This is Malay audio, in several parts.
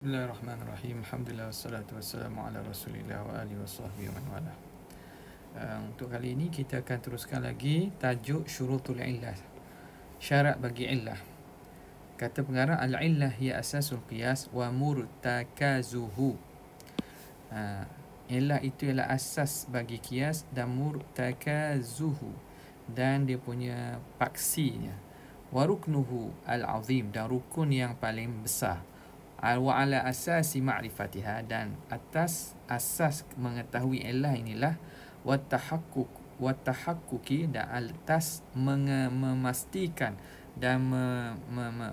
Bismillahirrahmanirrahim. Alhamdulillah wassalatu wassalamu ala Rasulillah wa alihi wasahbihi wa man wala. Untuk kali ini kita akan teruskan lagi tajuk syurutul illah. Syarat bagi illah. Kata pengarang, al-illah hiya asasul qiyas wa murtakazuhu. Illah itu ialah asas bagi qiyas dan murtakazuhu, dan dia punya paksinya. Wa ruknuhu al-azim, dan rukun yang paling besar. Wa ala asasi ma'rifatiha, dan atas asas mengetahui illah inilah wa tahaqquqi, dan atas memastikan dan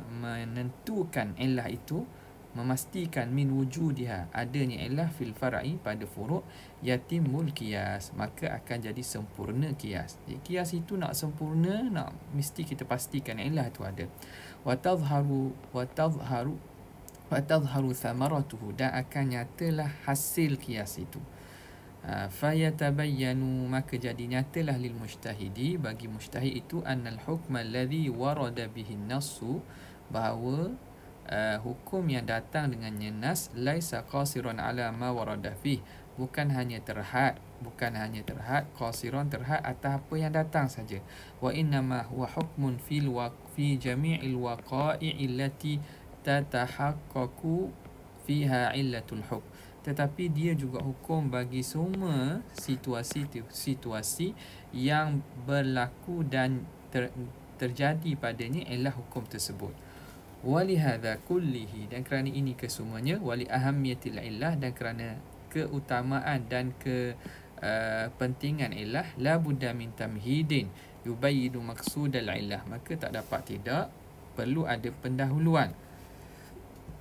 menentukan illah itu, memastikan min wujudiha, adanya illah fil far'i, pada furu' yatimul qiyas, maka akan jadi sempurna qiyas. Jadi qiyas itu nak sempurna, nak mesti kita pastikan illah itu ada. Wa tadhharu thamaratuhu, dan akan nyatalah hasil qiyas itu. Fayatabayyanu, maka jadi nyatalah lil mujtahidi, bagi mujtahid itu, annal hukma alladhi warada bihi nassu, bahawa hukum yang datang dengannya nas, laisa qasiran ala ma warada fih, bukan hanya terhad qasiran, terhad atas apa yang datang saja. Wa innama huwa hukmun fi jami'il waqa'i allati tatahaqqaqu fiha illatul hukm, tetapi dia juga hukum bagi semua situasi yang berlaku dan terjadi padanya illah hukum tersebut. Walihadza kullihi, dan kerana ini kesemuanya, wali ahammiyatil illah, dan kerana keutamaan dan kepentingan illah, la budda min tamhidin yubayyinu maqsudal illah, maka tak dapat tidak perlu ada pendahuluan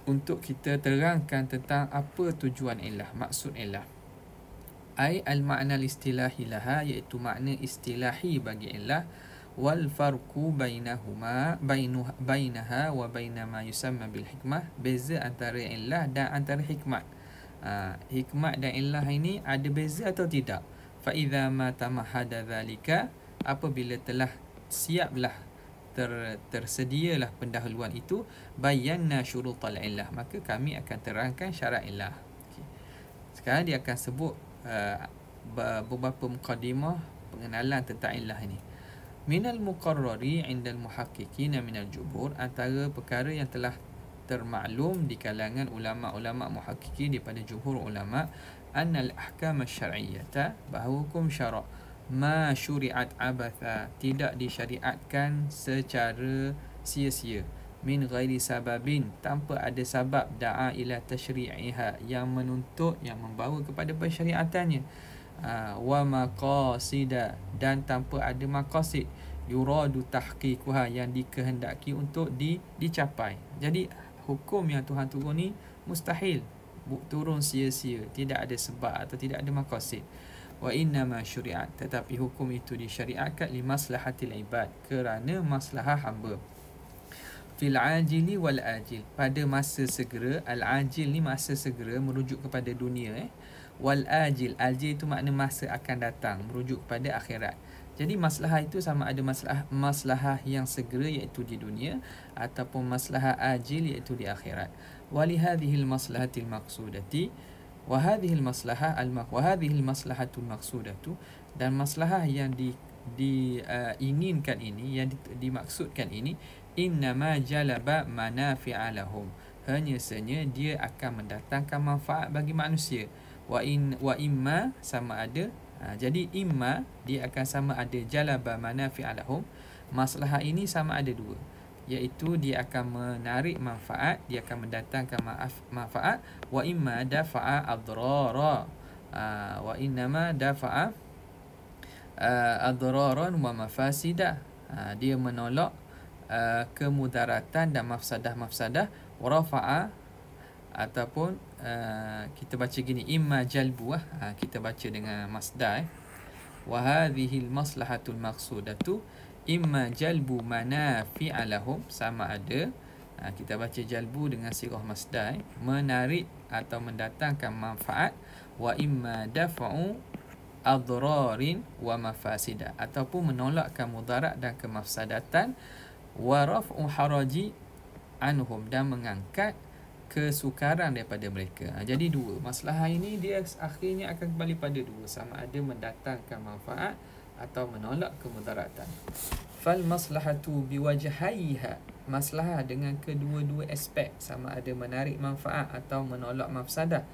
untuk kita terangkan tentang apa tujuan illah, maksud illah. Ai al-ma'na al-istilahi laha, iaitu makna istilahi bagi illah, wal farqu bainaha wa baina ma yusamma bil hikmah, beza antara illah dan antara hikmat. Hikmat dan illah ini ada beza atau tidak? Fa idza ma tamahada zalika, apabila telah siaplah tersedialah pendahuluan itu, bayanna syurutal illah, maka kami akan terangkan syarat illah. Sekarang dia akan sebut beberapa muqaddimah pengenalan tentang illah ini. Minal muqarrari indal muhaqqiqina minal jumhur, antara perkara yang telah termaklum di kalangan ulama-ulama muhaqqiqin daripada jumhur ulama, annal ahkam asy-syar'iyyah, bahawa hukum syarak, ma syuri'at abatha, tidak disyariatkan secara sia-sia, min ghairi sababin, tanpa ada sebab, da'a ila tashri'iha, yang menuntut, yang membawa kepada pensyariatannya, wa maqasida, dan tanpa ada maqasid, yuradu tahqiquha, yang dikehendaki untuk dicapai. Jadi hukum yang Tuhan turun ni mustahil turun sia-sia, tidak ada sebab atau tidak ada maqasid. Wa innama syuri'at, tetapi hukum itu disyariatkan li maslahatil ibad, kerana maslahah hamba. Fil ajili wal ajil, pada masa segera. Al ajil ni masa segera, merujuk kepada dunia. Wal ajil, ajil itu makna masa akan datang, merujuk kepada akhirat. Jadi maslahah itu sama ada maslahah yang segera, iaitu di dunia, ataupun maslahah ajil, iaitu di akhirat. Wa li hadhil maslahatil maqsudati, wa hadhil maslahatul maqsudatu, dan maslahah yang diinginkan ini, yang dimaksudkan ini, innama jalaba manafi'a lahum, hanya saja dia akan mendatangkan manfaat bagi manusia. Wa imma, sama ada, jadi imma dia akan sama ada jalaba manafi'a lahum, maslahah ini sama ada dua, iaitu dia akan menarik manfaat, dia akan mendatangkan manfaat. Wa imma dafa'a adrara, wa innama dafa'a adraran wa mafasida, dia menolak kemudaratan dan mafsadah. Wa rafa'a, ataupun kita baca gini, imma jalbu, kita baca dengan masdar. Wa hadhil maslahatul maqsudatu imma jalbu manafi'a lahum, sama ada, kita baca jalbu dengan sirah masdar, menarik atau mendatangkan manfaat. Wa imma daf'u adrarin wa mafasida, ataupun menolakkan mudarat dan kemafsadatan. Wa raf'u haraji anhum, dan mengangkat kesukaran daripada mereka. Jadi dua. Maslahah ini dia akhirnya akan kembali pada dua. Sama ada mendatangkan manfaat atau menolak kemudaratan. Fal maslahatu biwajhaiha. Maslahah dengan kedua-dua aspek, sama ada menarik manfaat atau menolak mafsadah.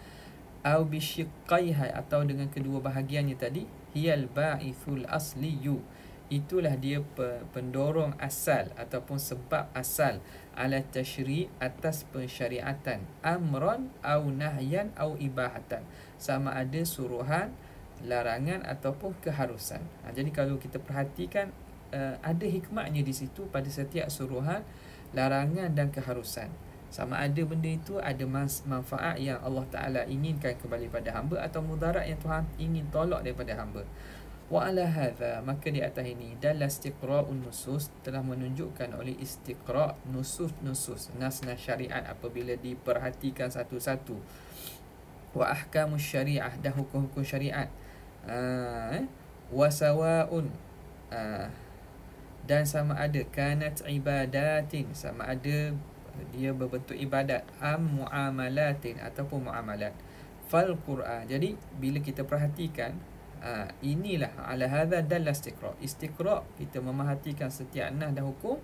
Au bisyiqqaiha, atau dengan kedua bahagiannya tadi. Hiyal ba'ithul asliyu. Itulah dia pendorong asal ataupun sebab asal ala tashri' atas pensyariatan, amran au nahyan au ibahatan, sama ada suruhan, larangan ataupun keharusan. Jadi kalau kita perhatikan, ada hikmatnya di situ pada setiap suruhan, larangan dan keharusan. Sama ada benda itu ada manfaat yang Allah Ta'ala inginkan kembali pada hamba atau mudarat yang Tuhan ingin tolak daripada hamba. Wa ala hadha, maka di atas ini dalla istiqra'un nusus, telah menunjukkan oleh istiqra' nusus nas-nas syariat apabila diperhatikan satu-satu. Wa ahkamus syariah, dan hukum-hukum syariat. Wa sawa'un, dan sama ada kanat ibadatin, sama ada dia berbentuk ibadat, muamalatin ataupun muamalat. Fal Quran, jadi bila kita perhatikan, inilah ala hadha dalla istiqra' kita memerhatikan setiap nas dan hukum,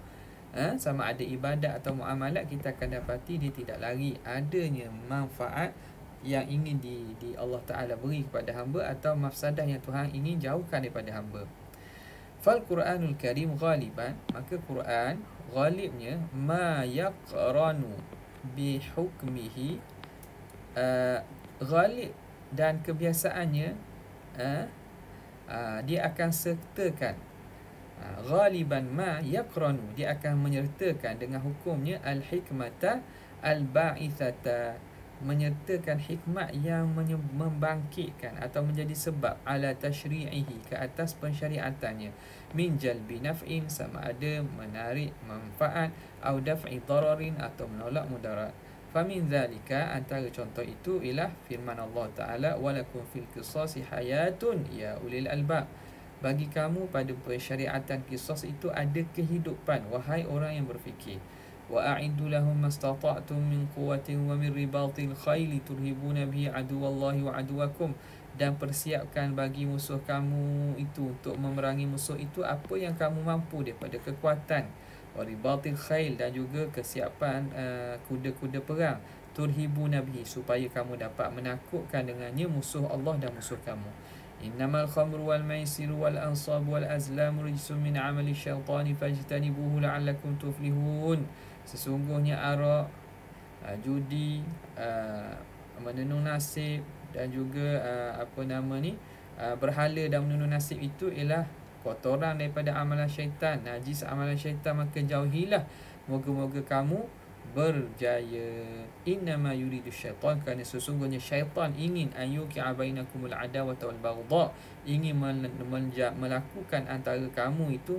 sama ada ibadat atau muamalat, kita akan dapati dia tidak lari adanya manfaat yang ingin di Allah Ta'ala beri kepada hamba atau mafsadah yang Tuhan ingin jauhkan daripada hamba. Fal Quranul Karim ghaliban, maka Quran ghalibnya ma yaqranu bi hukmihi, ghalib dan kebiasaannya dia akan sertakan, ghaliban ma yaqranu, dia akan menyertakan dengan hukumnya al-hikmata al-ba'ithata, menyertakan hikmat yang membangkitkan atau menjadi sebab ala tashri'ihi, ke atas pensyariatannya, min jalbi naf'in, sama ada menarik manfaat, au daf'i dararin, atau menolak mudarat. Famin zalika, antara contoh itu ialah firman Allah Ta'ala, walakum fil qisasi hayatun ya ulil albab, bagi kamu pada pensyariatan qisas itu ada kehidupan, wahai orang yang berfikir. Wa a'iddu lahum mastata'tum min quwwatin wa min ribatil khayli turhibuna bihi aduwallahi wa aduwakum, dan persiapkan bagi musuh kamu itu, untuk memerangi musuh itu, apa yang kamu mampu daripada kekuatan, waribatil khail, dan juga kesiapan kuda-kuda perang, turhibuna bihi, supaya kamu dapat menakutkan dengannya musuh Allah dan musuh kamu. Innamal khamru wal maisiru wal ansab wal azlamu rijsun min amali syaitani fajtanibuhu la'allakum tuflihun. Sesungguhnya arak, judi, menenung nasib, dan juga berhala dan menenung nasib itu ialah kotoran daripada amalan syaitan, najis amalan syaitan, maka jauhilah, moga-moga kamu berjaya. Innama yuridu syaitan, kerana sesungguhnya syaitan ingin ayyuki'a bainakumul adawata wal baghdha, ingin melakukan antara kamu itu,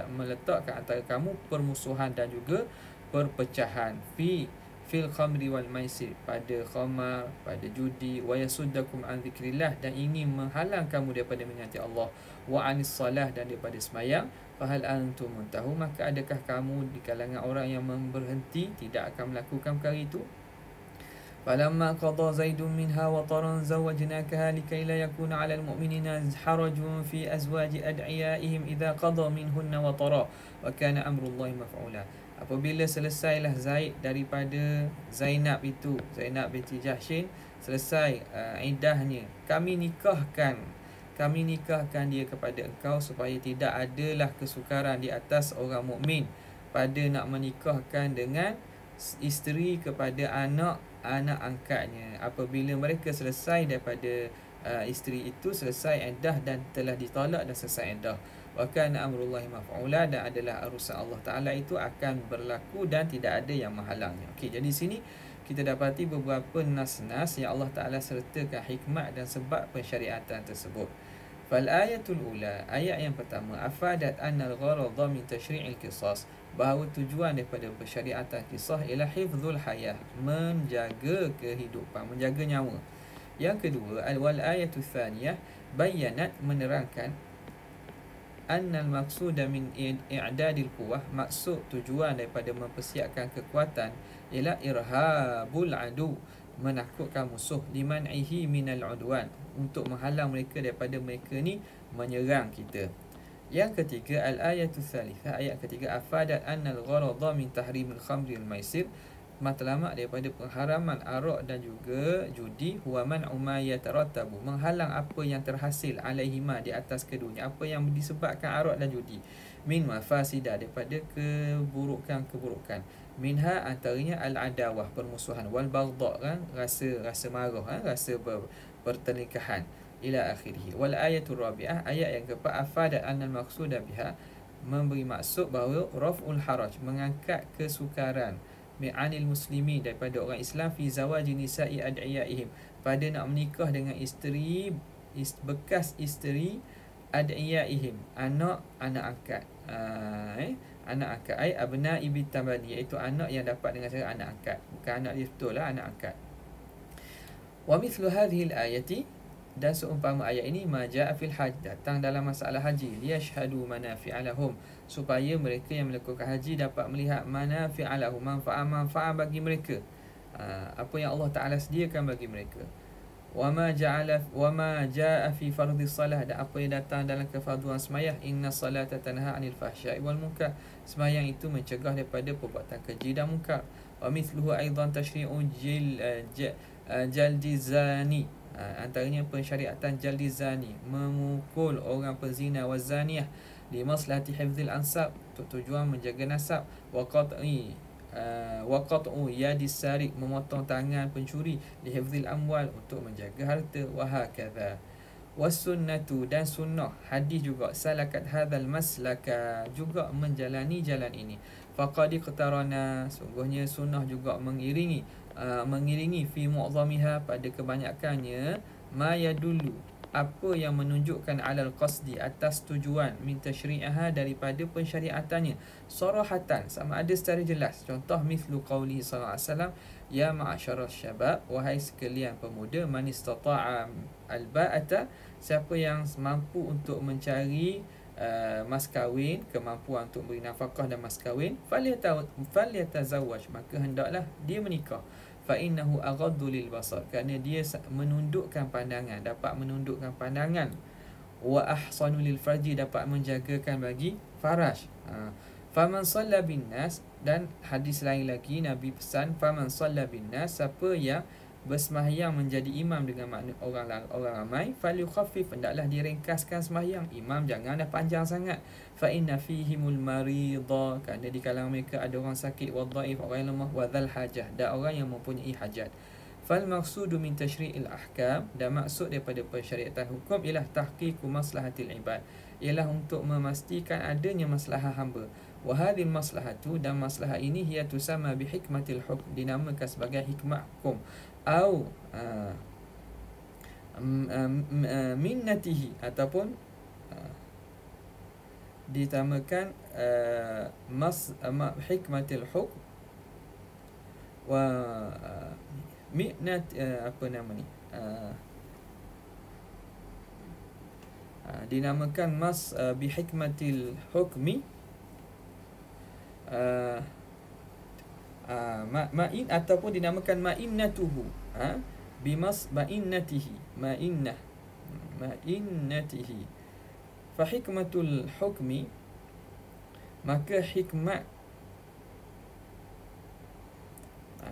meletakkan antara kamu permusuhan dan juga perpecahan, fil khamri wal maisir, pada khamar, pada judi, wa yasuddakum an dzikrillah, dan ingin menghalang kamu daripada mengingati Allah, wa anis salah, dan daripada sembahyang. Fahal antum muntahu, maka adakah kamu di kalangan orang yang berhenti, tidak akan melakukan perkara itu? Falamma qada Zaidun minha wataran zawwajnakaha likay la yakuna 'alal mu'minina harajun fi azwaji ad'iyaihim idza qada minhunna watara wa kana amrullahi maf'ula. Apabila selesailah Zaid daripada Zainab itu, Zainab binti Jahshin, selesai iddahnya, kami nikahkan dia kepada engkau, supaya tidak adalah kesukaran di atas orang mukmin pada nak menikahkan dengan isteri kepada anak angkatnya, apabila mereka selesai daripada isteri itu, selesai iddah dan telah ditolak dan selesai iddah. Wa kana amrullahi maf'ula, dan adalah urusan Allah Ta'ala itu akan berlaku dan tidak ada yang menghalangnya. Okey, jadi sini kita dapati beberapa nas-nas yang Allah Ta'ala sertakan hikmat dan sebab pensyariatan tersebut. Fal ayatul ula, ayat yang pertama, afadat annal gharadha min tashri'il qisas, bahawa tujuan daripada pensyariatan kisah ialah hifzul hayah, menjaga kehidupan, menjaga nyawa. Yang kedua, wal ayatul thaniyah, bayanat, menerangkan annal maqsuda min i'dadil quwwah, maksud tujuan daripada mempersiapkan kekuatan ialah irhabul adu, menakutkan musuh, liman'ihi minal udwan, untuk menghalang mereka daripada mereka ni menyerang kita. Yang ketiga, al-ayatu tsalitsah, ayat ketiga, afadat annal gharadha min tahrimil khamri wal maisir, matlamat daripada pengharaman arak dan juga judi, huwa man'u ma yatarattabu, menghalang apa yang terhasil alaihima, di atas keduanya, apa yang disebabkan arak dan judi, min mafasidah, daripada keburukan-keburukan, minha antaranya al-adawah, permusuhan, wal baghdha, kan, rasa marah, rasa pertelingkahan, ila akhirih. Wal ayatul rabi'ah, ayat yang keempat, afadat annal maqsuda biha, memberi maksud bahawa raf'ul haraj, mengangkat kesukaran, mi'anil muslimi, daripada orang Islam, fi zawaji nisa'i ad'iyaihim, pada nak menikah dengan isteri, bekas isteri, ad'iyaihim, anak angkat, anak angkat, abna'i bitabani, iaitu anak yang dapat dengan cara anak angkat, bukan anak dia betul lah, anak angkat. Wa mithlu hadhihi al-ayati, dan seumpama ayat ini, ma ja'a fil hajj, datang dalam masalah haji, liyashhadu manafi'a lahum, supaya mereka yang melakukan haji dapat melihat manafi'a lahum, manfaat bagi mereka, apa yang Allah Ta'ala sediakan bagi mereka. Wa ma ja'a fi fardhis salah, dan apa yang datang dalam kefarduan sembahyang, inna salata tanha 'anil fahsya'i wal munkar, sembahyang itu mencegah daripada perbuatan keji dan munkar. Wa mithluhu aidan tashri'u jaldi zani, antaranya pensyariatan jaldi zani, memukul orang penzina, wa zaniyah li maslahati hifdzil ansab, untuk tujuan menjaga nasab, wa qat'u yadis sariq, memotong tangan pencuri, li hifdzil amwal, untuk menjaga harta, wa hakadha. Was sunnatu, dan sunnah, hadis juga, salakat hadzal maslaka, juga menjalani jalan ini, faqad iqtarana, sungguhnya sunnah juga mengiringi fi mu'zamiha, pada kebanyakannya, ma yadullu, apa yang menunjukkan alal qasdi, atas tujuan, min tashri'aha, daripada pensyariatannya, sarahatan, sama ada secara jelas. Contoh, mithlu qawlihi sallallahu alaihi wasallam, ya ma'asyaras syabab, wahai sekalian pemuda, man istata'a al-ba'ata, siapa yang mampu untuk mencari mas kahwin, kemampuan untuk beri nafkah dan mas kahwin, falyatazawwaj, maka hendaklah dia menikah. Fa innahu aghaddu lil basar, kerana dia menundukkan pandangan, dapat menundukkan pandangan. Wa ahsanu lil farji, dapat menjagakan bagi faraj. Faman shalla bin nas, dan hadis lain lagi Nabi pesan, faman shalla bin nas, siapa yang bersembahyang menjadi imam dengan makna orang ramai, falyukhaffif, hendaklah diringkaskan sembahyang. Imam janganlah panjang sangat. Fa inna fihimul marida, kerana di kalangan mereka ada orang sakit, wa dhaif, orang lemah, wa dzal hajah, dan orang yang mempunyai hajat. Fal maqsudu min tashri'il ahkam, dan maksud daripada pensyariatan hukum ialah tahqiqu maslahatil ibad, ialah untuk memastikan adanya maslahah hamba. Wa hadhil maslahatu, dan maslahah ini, hiya tusamma bi hikmatil hukm, dinamakan sebagai hikmah hukum, au minnatihi, ataupun ditamakan hikmatil hukm, wa minnat, apa nama ni, dinamakan bi hikmatil hukmi, ma'in, ataupun dinamakan ma'innatuhu, bimas ma'innatihi, ma'innatihi. Fa hikmatul hukmi, maka hikmat,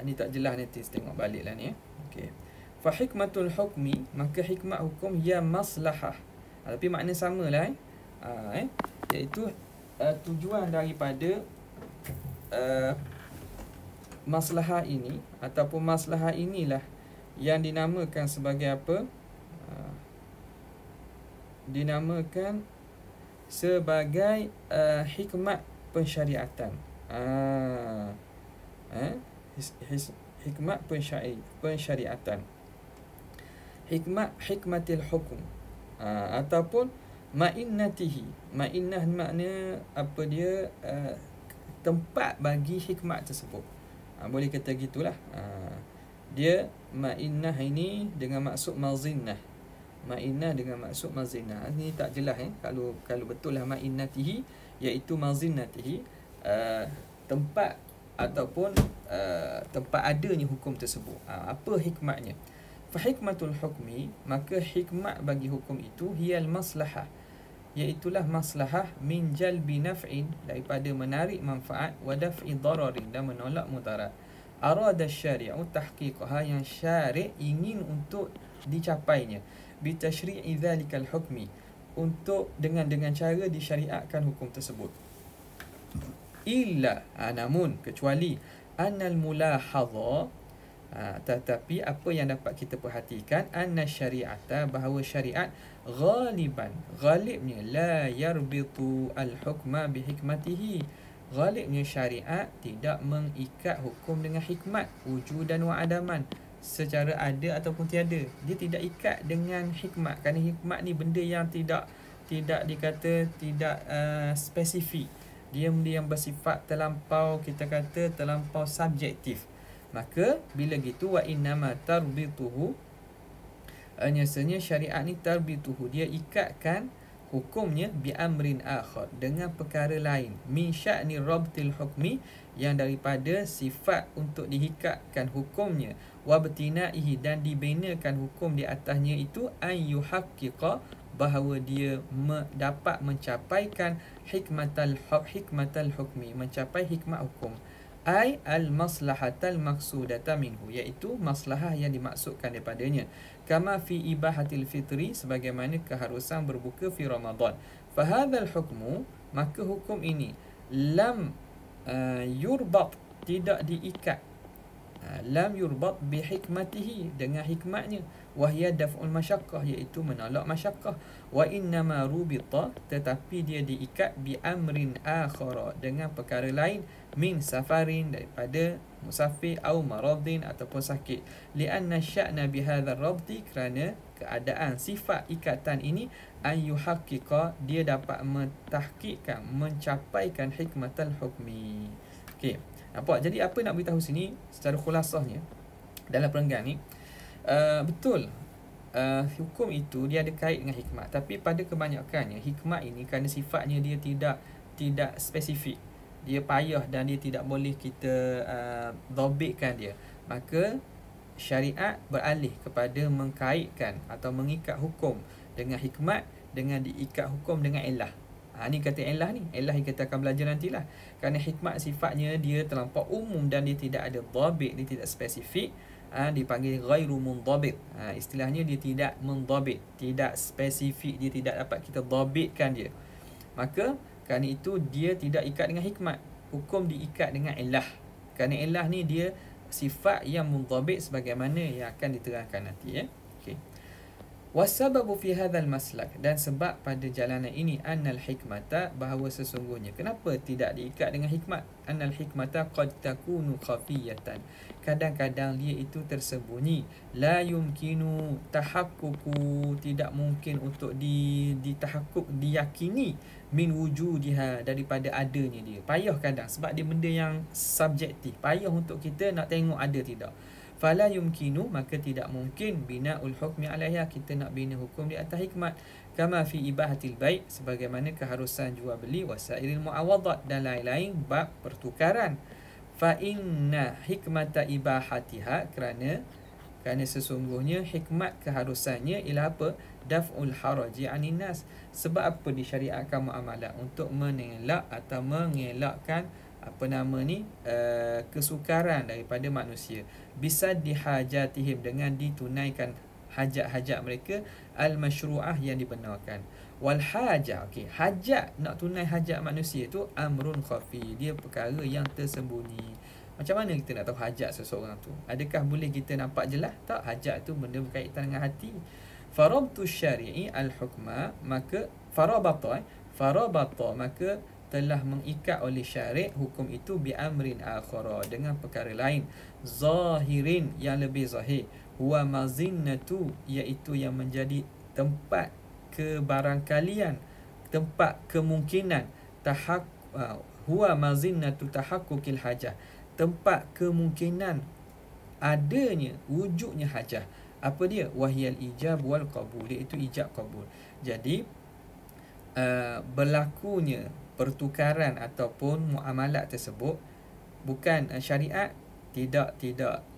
ni tak jelas, nanti tengok balik lah ni, okey. Fa hikmatul hukmi, maka hikmat hukum, ya maslahah, tapi makna samalah, iaitu tujuan daripada maslahah ini, ataupun maslahah inilah yang dinamakan sebagai apa? Dinamakan sebagai hikmat pensyariatan. Hikmat pensyariatan. Hikmatil hukum, ataupun ma'innatihi. Ma'innah makna apa dia? Tempat bagi hikmat tersebut. Boleh kata gitulah. Dia ma'innah ini dengan maksud mazinnah. Ma'innah dengan maksud mazinah. Ini tak jelas kalau betul lah ma'innatihi iaitu mazinnatihi, tempat ataupun tempat adanya hukum tersebut. Apa hikmatnya? Fa hikmatul hukmi, maka hikmat bagi hukum itu hiyal maslahah, iaitulah maslahah min jalbi naf'in, daripada menarik manfaat, wa daf'i dararin, dan menolak mudarat. Arada syari'u tahqiqaha, yang syari' ingin untuk dicapainya, bi tashri'i dzalikal hukmi, untuk dengan cara disyariatkan hukum tersebut. Illa, namun kecuali annal mulahadha, tetapi apa yang dapat kita perhatikan, anna syari'ata, bahawa syariat ghalibnya la yarbitu al-hukma bihikmatihi, ghalibnya syariat tidak mengikat hukum dengan hikmat, wujudan wa adaman, secara ada ataupun tiada. Dia tidak ikat dengan hikmat, kerana hikmat ni benda yang tidak dikata tidak spesifik. Dia benda yang bersifat terlampau, kita kata terlampau subjektif. Maka bila gitu, wa innama tarbituhu, nyatanya syariat ni tarbituhu, dia ikatkan hukumnya bi amrin akhar, dengan perkara lain, min sya'ni rabtil hukmi, yang daripada sifat untuk diikatkan hukumnya, wa btinaihi, dan dibinakan hukum di atasnya itu, an yuhaqqiqa, bahawa dia dapat mencapaikan hikmatal hukmi, mencapai hikmat hukum, ai al-maslahatal maksudata minhu, iaitu maslahah yang dimaksudkan daripadanya, kama fi ibahatil fitri, sebagaimana keharusan berbuka fi Ramadan. Fahadzal hukmu, maka hukum ini lam yurbat, tidak diikat, lam yurbat bihikmatihi, dengan hikmatnya, wahya daf'ul masyaqqah, iaitu menolak masyaqqah, wa innama rubita, tetapi dia diikat bi amrin akhara, dengan perkara lain, min safarin, daripada musafir, au maradin, ataupun sakit, lianna sya'na bihadzal rabti, kerana keadaan sifat ikatan ini, an yuhaqqiqa, dia dapat mentahqiqkan, mencapaikan hikmatal hukmi. Okey, nampak? Jadi apa nak beritahu sini secara khulasahnya dalam perenggan ni, betul, hukum itu dia ada kait dengan hikmat, tapi pada kebanyakannya hikmat ini, kerana sifatnya dia tidak spesifik, dia payah dan dia tidak boleh kita dhabitkan dia, maka syariat beralih kepada mengkaitkan atau mengikat hukum dengan hikmat, dengan diikat hukum dengan illah. Ni kata illah ni, illah yang kita akan belajar nantilah. Kerana hikmat sifatnya dia terlampau umum dan dia tidak ada dhabit, dia tidak spesifik, dipanggil ghairu mundhabit. Istilahnya dia tidak mundhabit, tidak spesifik, dia tidak dapat kita dhabitkan dia. Maka kerana itu dia tidak ikat dengan hikmat, hukum diikat dengan illah. Kerana illah ni dia sifat yang mundhabit, sebagaimana yang akan diterangkan nanti, Okey. Wasababu fi hadzal maslak, dan sebab pada jalanan ini, annal hikmata, bahawa sesungguhnya, kenapa tidak diikat dengan hikmat, annal hikmata qad takunu khafiyatan, kadang-kadang dia itu tersembunyi, la yumkinu tahaqququ, tidak mungkin untuk ditahakkuk, diyakini, min wujudiha, daripada adanya dia. Payah kadang, sebab dia benda yang subjektif, payah untuk kita nak tengok ada tidak. Fala yumkinu, maka tidak mungkin, bina'ul hukmi alaiha, kita nak bina hukum di atas hikmat, kama fi ibahatil bai', sebagaimana keharusan jual beli, wasairil muawadat, dan lain-lain bab pertukaran. Fa inna hikmata ibahatiha, kerana sesungguhnya hikmat keharusannya ialah apa? Daf'ul haraji anin nas. Sebab apa disyariatkan muamalah? Untuk mengelak atau mengelakkan kesukaran daripada manusia, bisa dihajatihim, dengan ditunaikan hajat-hajat mereka, al-masyru'ah, yang dibenarkan. Wal hajah, okey, hajat, nak tunai hajat manusia tu amrun khafi, dia perkara yang tersembunyi. Macam mana kita nak tahu hajat seseorang tu? Adakah boleh kita nampak jelas? Tak, hajat tu benda berkaitan dengan hati. Farabtu syari'i al-hukma, maka farabata, maka telah mengikat oleh syari' hukum itu, bi amrin akhara, dengan perkara lain, zahirin, yang lebih zahir, huwa mazinnatu, iaitu yang menjadi tempat kebarangkalian, tempat kemungkinan, huwa mazinnatu tahaqqukil hajah, tempat kemungkinan adanya, wujudnya hajah, Apa dia? Wahiyal ijab wal qabul, iaitu ijab qabul. Jadi berlakunya pertukaran ataupun muamalat tersebut bukan syariat tidak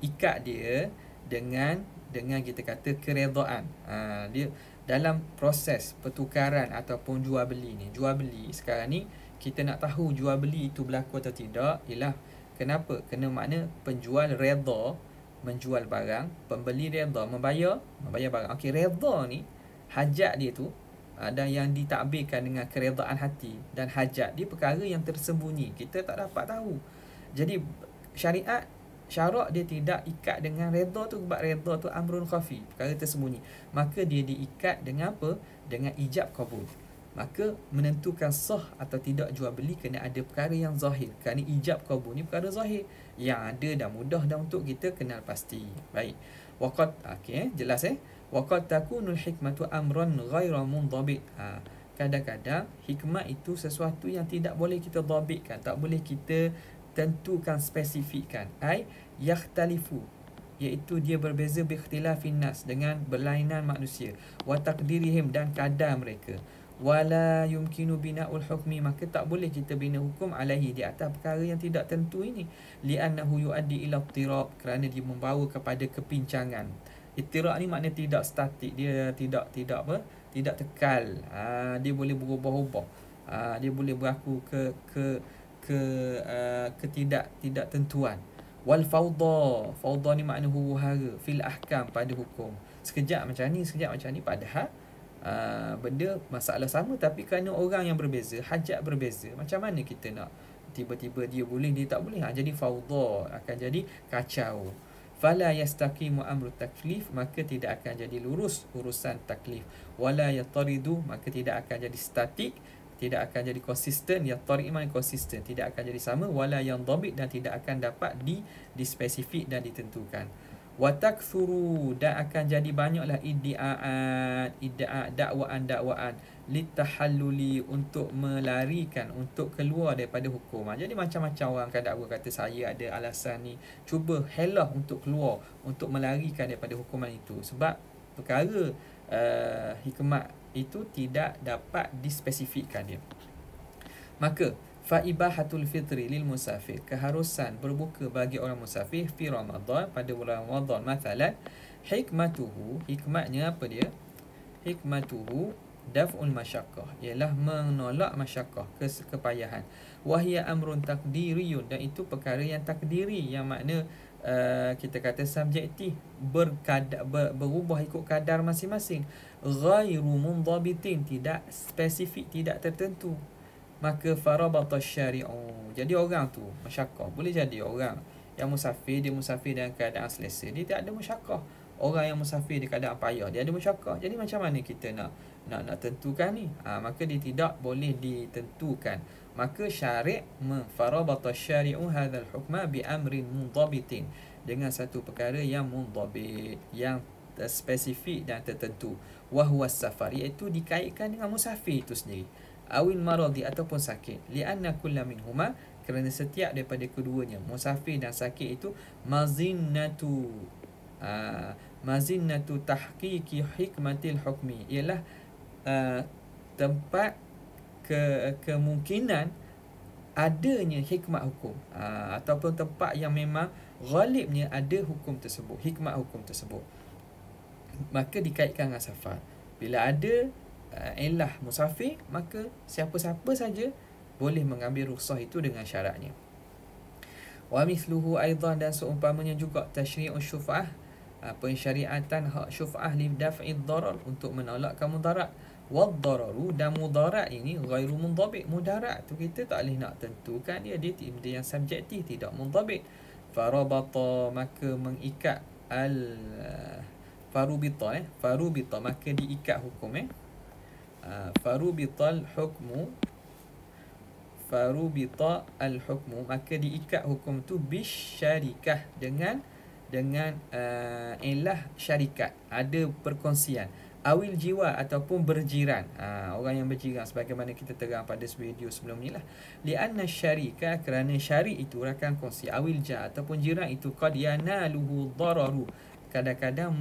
ikat dia dengan kita kata keredaan. Dia dalam proses pertukaran ataupun jual beli ni. Jual beli sekarang ni kita nak tahu jual beli itu berlaku atau tidak ialah kenapa? Kena makna penjual redha menjual barang, pembeli redha membayar barang. Okey, redha ni hajat dia tu ada yang ditakbirkan dengan keredaan hati, dan hajat dia perkara yang tersembunyi, kita tak dapat tahu. Jadi syarak dia tidak ikat dengan redha tu, sebab redha tu amrun khafi, perkara tersembunyi. Maka dia diikat dengan apa? Dengan ijab qabul. Maka menentukan sah atau tidak jual beli kena ada perkara yang zahir. Kerana ijab qabul ni perkara zahir yang ada dan mudah dah untuk kita kenal pasti. Baik. Waqad jelas waqad takunul hikmatu amran ghaira mundabit. Kadang-kadang hikmat itu sesuatu yang tidak boleh kita dhabitkan, tak boleh kita tentukan, spesifikkan. Yakhtalifu, iaitu dia berbeza bi ikhtilafin nas, dengan berlainan manusia, wa taqdirihim, dan kadar mereka. Wala yumkinu bina'ul hukmi, maka tak boleh kita bina hukum alaihi, di atas perkara yang tidak tentu ini. Li'annahu yuaddi ila ittirab, kerana dia membawa kepada kepincangan. Ittirab ni makna tidak statik, dia tidak tekal. Dia boleh berubah-ubah. Dia boleh berlaku tidak tentuan. Wal fawda ni makna huru-hara fil ahkam, pada hukum. Sekejap macam ni, padahal benda masalah sama, tapi kerana orang yang berbeza, hajat berbeza, macam mana kita nak tiba-tiba dia boleh, dia tak boleh? Jadi fawda, akan jadi kacau. Fala yastaqimu amru taklif, maka tidak akan jadi lurus urusan taklif. Wala yataridu, maka tidak akan jadi statik, tidak akan jadi konsisten. Yatarid makna konsisten, tidak akan jadi sama. Wala yandabit, dan tidak akan dapat dispesifik dan ditentukan. Watakthuru, dan akan jadi banyaklah dakwaan litahalluli, untuk melarikan, untuk keluar daripada hukum. Jadi macam-macam orang akan dakwa, kata saya ada alasan ni, cuba helah untuk keluar, untuk melarikan daripada hukuman itu, sebab perkara hikmat itu tidak dapat dispesifikkan dia. Maka faibahatul fitri lil musafir, keharusan berbuka bagi orang musafir fi Ramadan, pada bulan Ramadan mathalan, hikmatnya apa dia? Hikmatuhu daf'ul masyaqqah, ialah menolak masyaqqah, kepayahan. Wahia amrun takdiriyun, dan itu perkara yang takdiri, yang makna kita kata subjektif, berubah ikut kadar masing-masing. Ghairu mundhabitin, tidak spesifik, tidak tertentu. Maka farabata syari'u, jadi orang tu masyaqqah, boleh jadi orang yang musafir, dia musafir dalam keadaan selesa, dia tak ada masyaqqah. Orang yang musafir di keadaan payah, dia ada masyaqqah. Jadi macam mana kita nak tentukan ni? Maka dia tidak boleh ditentukan. Maka syari' farabata syari'u hadzal hukma bi amrin mundhabitin, dengan satu perkara yang mundhabit, yang spesifik dan tertentu. Wa huwa safar, iaitu dikaitkan dengan musafir itu sendiri. Awil maradi, ataupun sakit. Lianna kulla minhuma, kerana setiap daripada keduanya, musafir dan sakit itu, mazinnatu tahqiqi hikmatil hukmi, ialah tempat kemungkinan adanya hikmat hukum, ataupun tempat yang memang ghalibnya ada hukum tersebut, hikmat hukum tersebut. Maka dikaitkan dengan safar. Bila ada ilah musafir, maka siapa-siapa saja boleh mengambil rukhsah itu dengan syaratnya. Wa mithluhu aidan, dan seumpamanya juga tasyri'us syuf'ah, pensyariatan hak syuf'ah li daf'i darar, untuk menolakkan mudarat. Wad dararu, dan mudarat ini ghairu mundhabit, mudarat tu kita tak boleh nak tentukan dia yang subjektif, tidak mundhabit. Farabata, maka mengikat farubita, maka diikat hukum. Farubita al-hukmu, maka diikat hukum tu bisyarikah, dengan ilah syarikat, ada perkongsian. Awil jiwa, ataupun berjiran, orang yang berjiran, sebagaimana kita terang pada video sebelum ni lah. Lianna syarika, kerana syari itu rakan kongsi. Awil ja, ataupun jiran itu qad yanaluhu dararu, kadang-kadang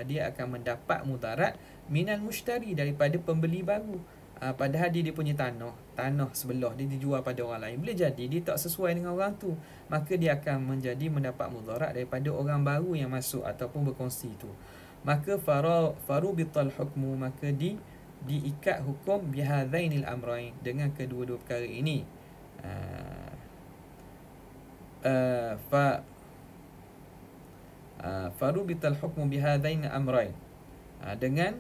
dia akan mendapat mudarat minal mushtari, daripada pembeli baru. Padahal dia punya tanah sebelah dia dijual pada orang lain, boleh jadi dia tak sesuai dengan orang tu, maka dia akan mendapat mudarat daripada orang baru yang masuk ataupun berkongsi tu. Maka farubital hukmu, maka diikat hukum bihadzainil amrain, dengan kedua-dua perkara ini. Farubital hukmu bihadzainil amrain, dengan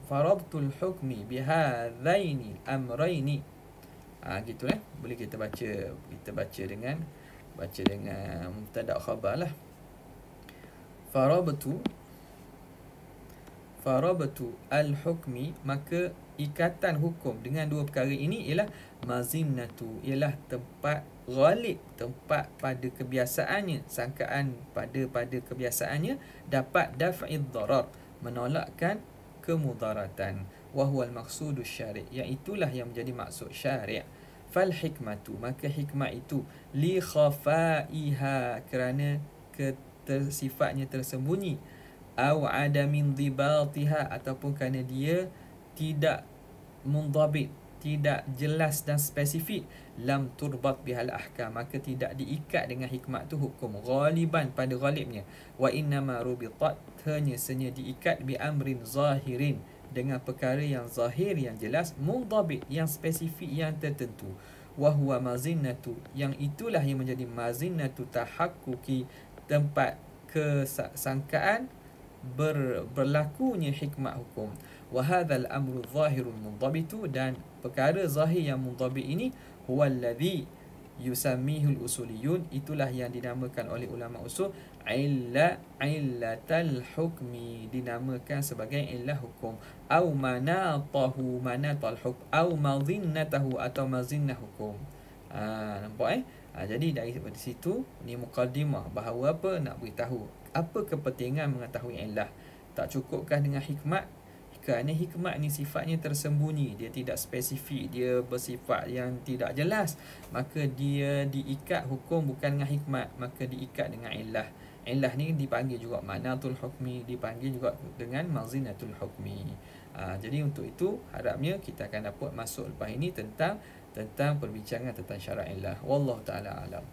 farabtul hukmi bihadzainil amraini. Gitu boleh kita baca dengan mubtada khabar lah. Farabtu al-hukmi, maka ikatan hukum dengan dua perkara ini ialah mazinnatu, ialah tempat ghalib, tempat pada kebiasaannya, sangkaan pada kebiasaannya dapat daf'id darar, menolakkan kemudaratan. Wa huwal maqsudus syari', yang itulah yang menjadi maksud syari'. Fal hikmatu, maka hikmah itu li khafaiha, kerana sifatnya tersembunyi, au adamin dhibatiha, ataupun kerana dia tidak mundhabit, tidak jelas dan spesifik, lam turbat bihal ahkam, maka tidak diikat dengan hikmat tu hukum ghaliban, pada ghalibnya. Wa innama rubitat, hanya diikat bi amrin zahirin, dengan perkara yang zahir, yang jelas, mundhabit, yang spesifik, yang tertentu. Wa huwa mazinnatu, yang itulah yang menjadi mazinnatu tahaqquqi, tempat kesangkaan berlakunya hikmat hukum. Wa hadzal amru zahirun mundhabitu, dan perkara zahir yang mundhabit ini, huwa alladhi yusammihul usuliyun, itulah yang dinamakan oleh ulama usul illatal hukmi, dinamakan sebagai illah hukum, au manatal hukm, au mazinnatahu, atau mazinnah hukum. Nampak jadi dari situ ni muqaddimah bahawa nak beritahu apa kepentingan mengetahui illah. Tak cukupkah dengan hikmat? Kerana hikmat ni sifatnya tersembunyi, dia tidak spesifik, dia bersifat yang tidak jelas, maka dia diikat hukum bukan dengan hikmat, maka diikat dengan illah. Illah ni dipanggil juga manatul hukmi, dipanggil juga dengan mazinatul hukmi. Jadi untuk itu harapnya kita akan dapat masuk lepas ini tentang perbincangan tentang syarat illah. Wallahu ta'ala alam.